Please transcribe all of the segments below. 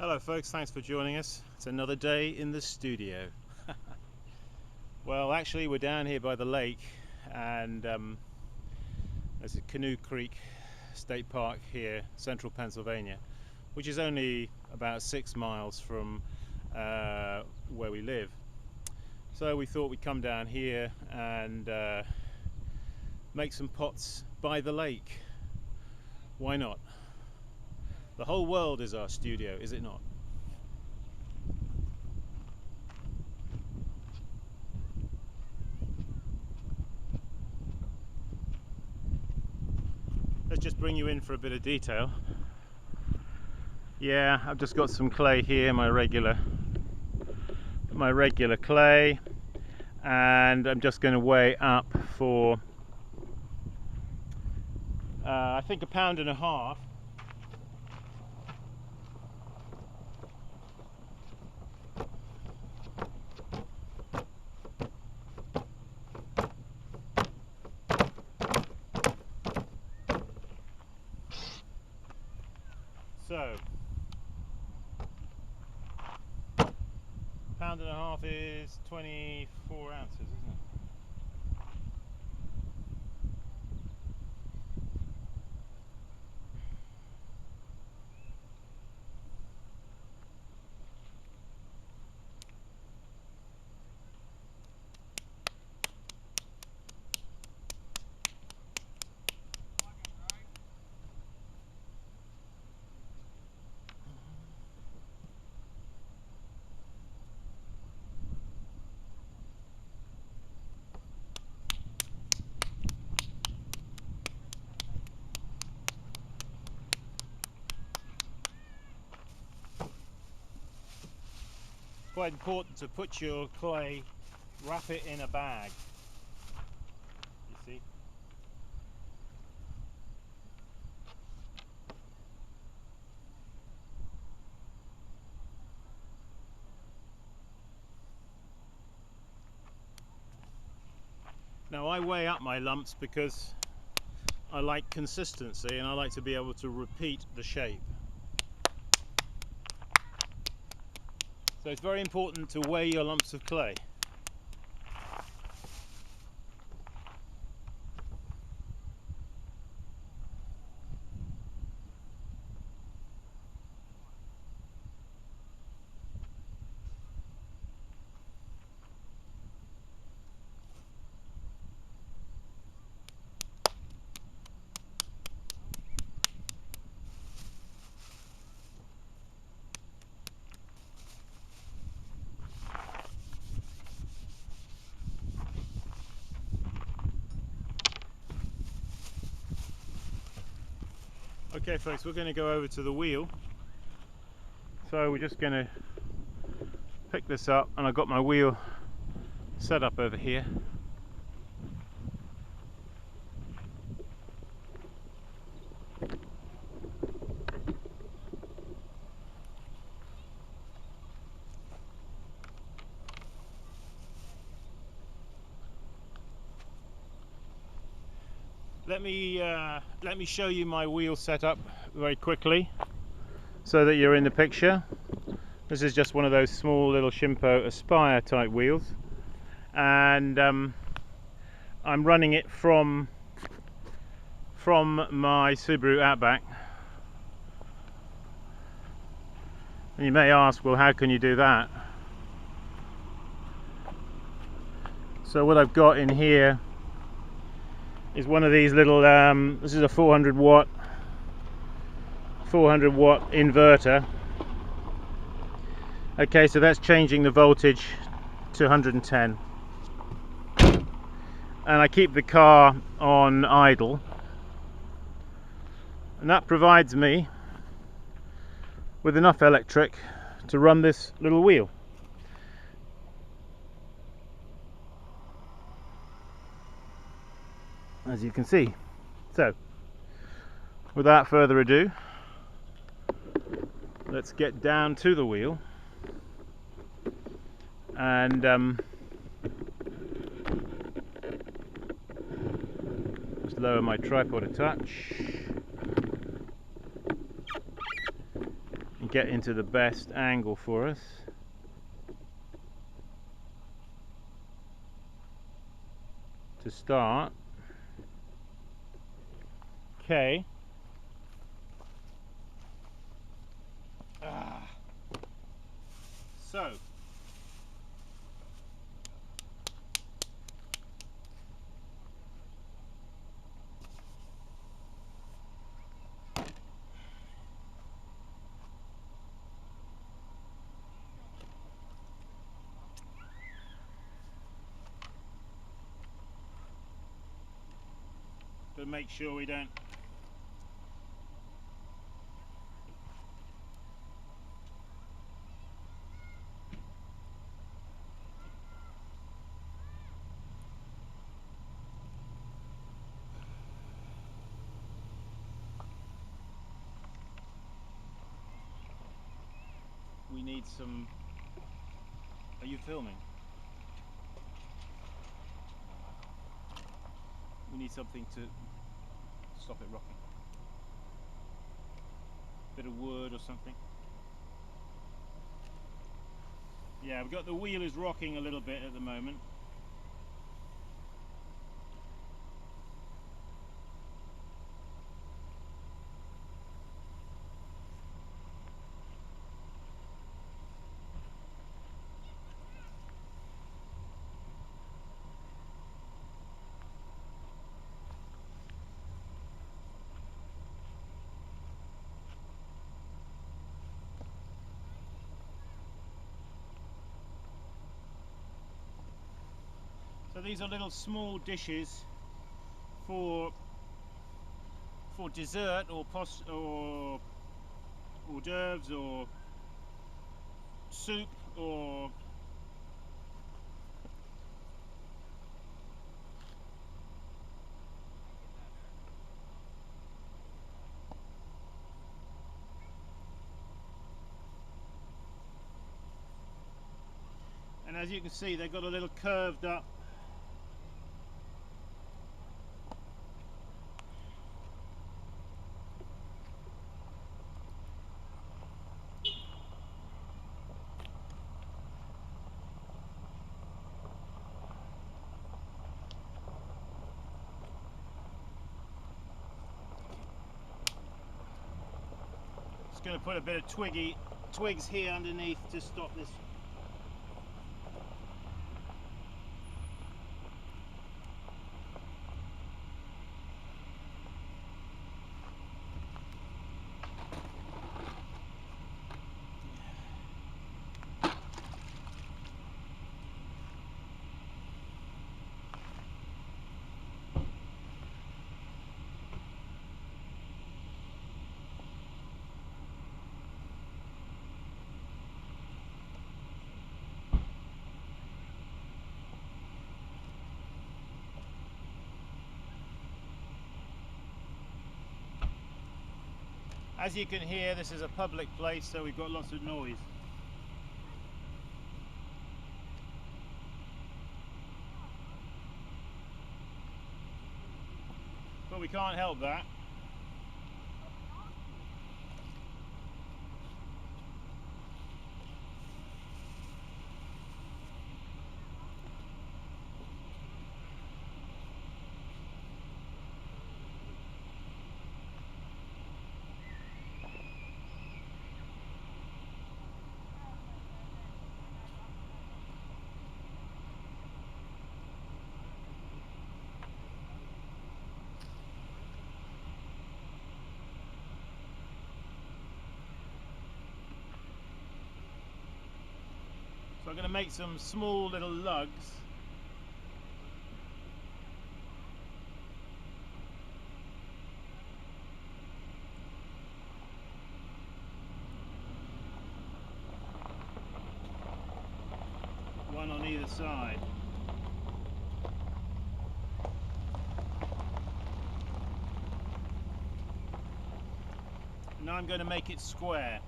Hello folks, thanks for joining us. It's another day in the studio. Well, actually we're down here by the lake, and there's a Canoe Creek State Park here, central Pennsylvania, which is only about 6 miles from where we live. So we thought we'd come down here and make some pots by the lake. Why not? The whole world is our studio, is it not? Let's just bring you in for a bit of detail. Yeah, I've just got some clay here, my regular clay, and I'm just going to weigh up for I think 1.5 pounds. So, 1.5 pounds is 24 ounces, isn't it? Quite important to put your clay, wrap it in a bag, you see. Now I weigh up my lumps because I like consistency and I like to be able to repeat the shape. So it's very important to weigh your lumps of clay. Okay folks, we're going to go over to the wheel. So we're just going to pick this up, and I've got my wheel set up over here. Let me show you my wheel setup very quickly so that you're in the picture. This is just one of those small little Shimpo Aspire type wheels, and I'm running it from my Subaru Outback. And you may ask, well, how can you do that? So what I've got in here is one of these little this is a 400 watt inverter. Okay, so that's changing the voltage to 110, and I keep the car on idle, and that provides me with enough electric to run this little wheel. As you can see. So without further ado, let's get down to the wheel and just lower my tripod a touch get into the best angle for us. To start, okay. So to make sure we don't we need some. Are you filming? We need something to stop it rocking. Bit of wood or something. Yeah, we've got the wheel is rocking a little bit at the moment. So these are little small dishes for dessert or hors d'oeuvres or soup or and as you can see they've got a little curved up going to put a bit of twigs here underneath to stop this. As you can hear, this is a public place, so we've got lots of noise. But we can't help that. So I'm going to make some small little lugs. One on either side. Now I'm going to make it square.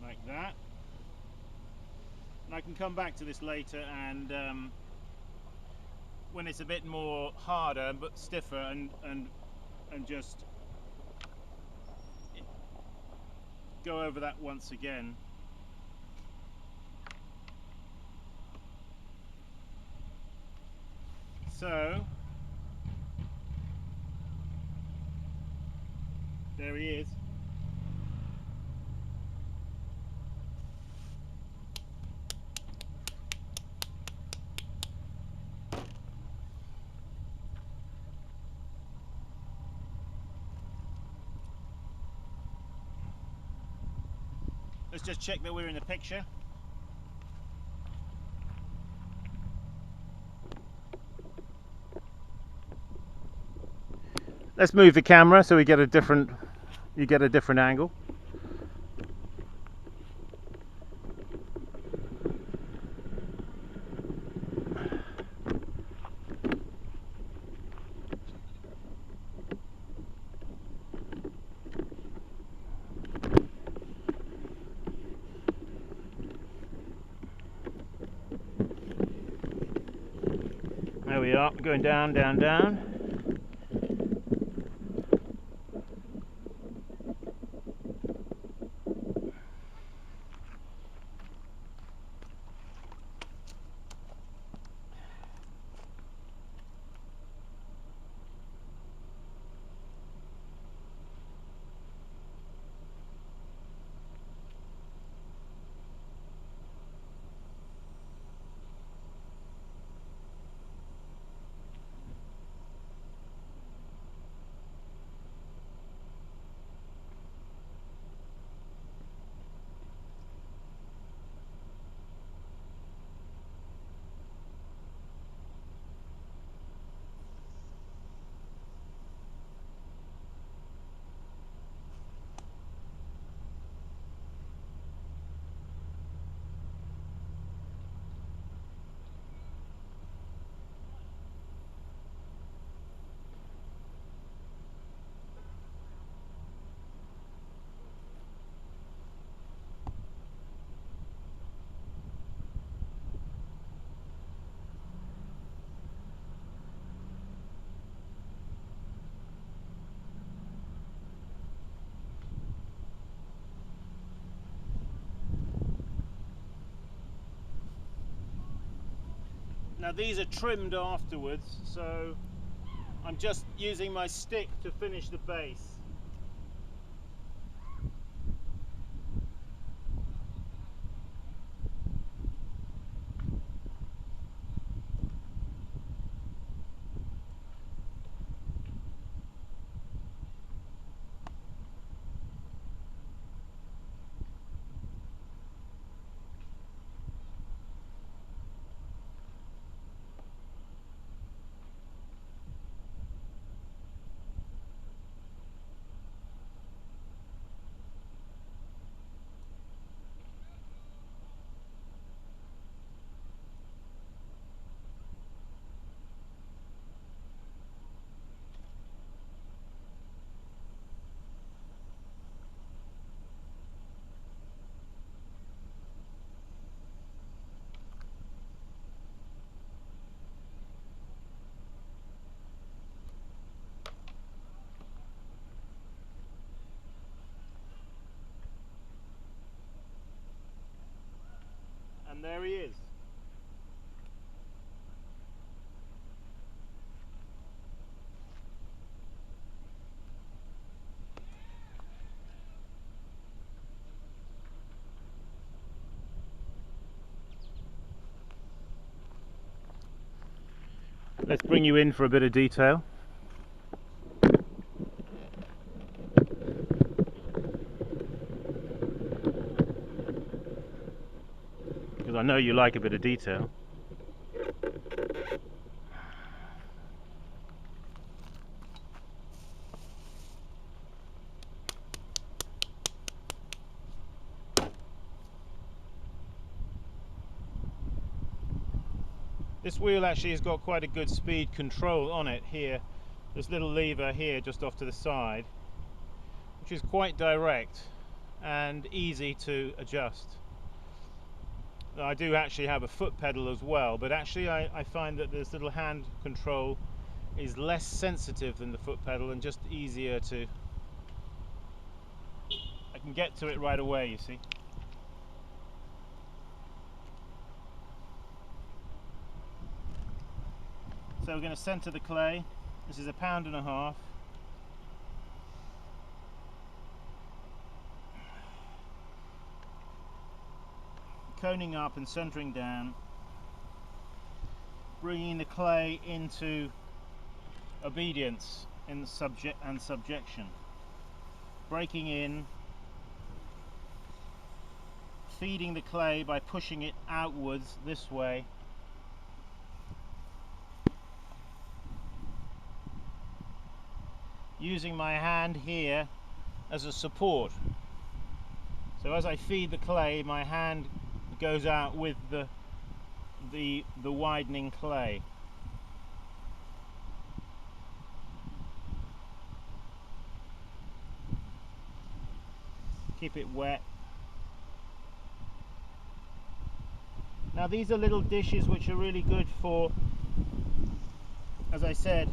Like that. And I can come back to this later and when it's a bit more harder but stiffer, and just go over that once again. So there he is. Let's just check that we're in the picture. Let's move the camera so you get a different angle. There we are, going down, down, down. Now these are trimmed afterwards, so I'm just using my stick to finish the base. And there he is. Let's bring you in for a bit of detail. Because I know you like a bit of detail. This wheel actually has got quite a good speed control on it here. This little lever here just off to the side, which is quite direct and easy to adjust. I do actually have a foot pedal as well, but actually I find that this little hand control is less sensitive than the foot pedal and just easier to, I can get to it right away, you see. So we're going to centre the clay. This is 1.5 pounds. Coning up and centering down, bringing the clay into obedience in the subject and subjection, breaking in, feeding the clay by pushing it outwards this way, using my hand here as a support. So as I feed the clay, my hand goes out with the widening clay. Keep it wet. Now these are little dishes which are really good for, as I said,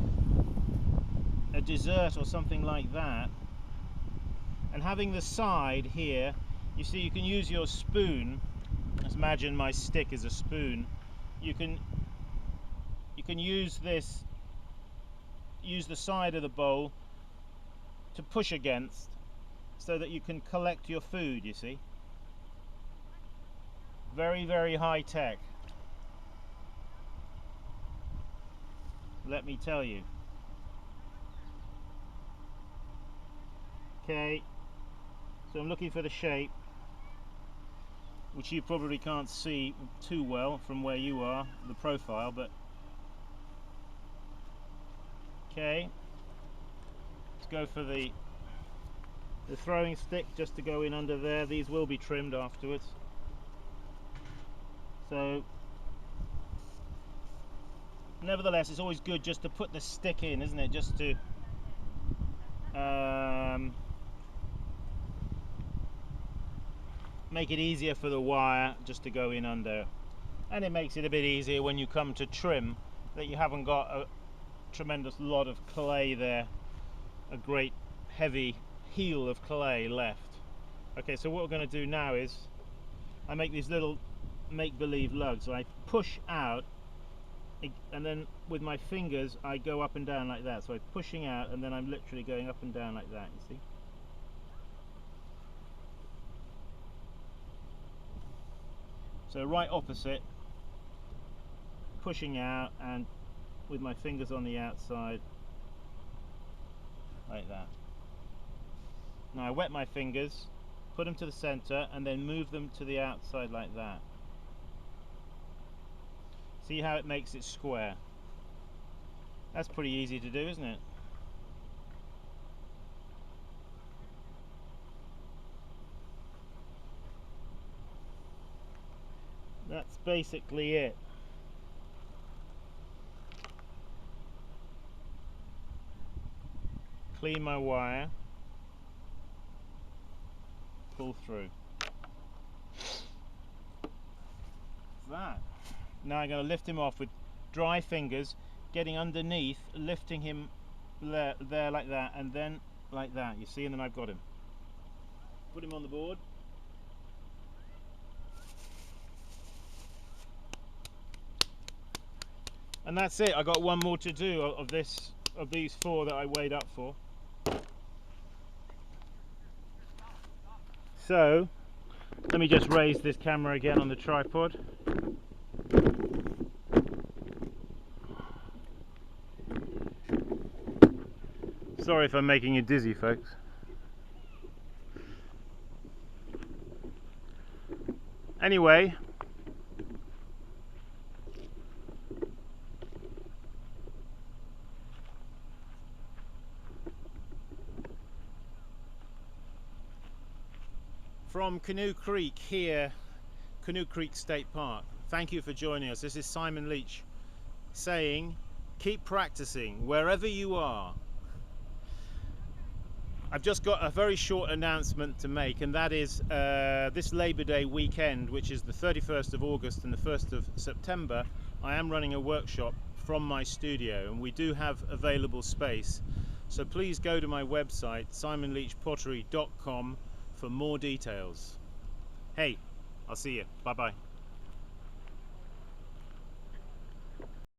a dessert or something like that. And having the side here, you see, you can use your spoon. Let's imagine my stick is a spoon. You can use this, use the side of the bowl to push against, so that you can collect your food, you see. Very, very high tech, let me tell you. Okay, so I'm looking for the shape, which you probably can't see too well from where you are, the profile, but okay, let's go for the throwing stick just to go in under there. These will be trimmed afterwards. So nevertheless, it's always good just to put the stick in, isn't it, just to make it easier for the wire just to go in under, and it makes it a bit easier when you come to trim, that you haven't got a tremendous lot of clay there, a great heavy heel of clay left. Okay, so what we're going to do now is I make these little make-believe lugs. I push out, and then with my fingers I go up and down like that. So I'm pushing out, and then I'm literally going up and down like that, you see. So right opposite, pushing out, and with my fingers on the outside like that. Now I wet my fingers, put them to the center, and then move them to the outside like that. See how it makes it square? That's pretty easy to do, isn't it? That's basically it. Clean my wire, pull through. That. Now I'm going to lift him off with dry fingers, getting underneath, lifting him there like that, and then like that, you see, and then I've got him. Put him on the board. And that's it. I got one more to do of these 4 that I weighed up for. So let me just raise this camera again on the tripod. Sorry if I'm making you dizzy, folks. Anyway, from Canoe Creek here, Canoe Creek State Park, thank you for joining us. This is Simon Leach saying, keep practicing wherever you are. I've just got a very short announcement to make, and that is this Labour Day weekend, which is the 31st of August and the 1st of September, I am running a workshop from my studio, and we do have available space. So please go to my website, simonleachpottery.com, for more details. Hey, I'll see you. Bye bye.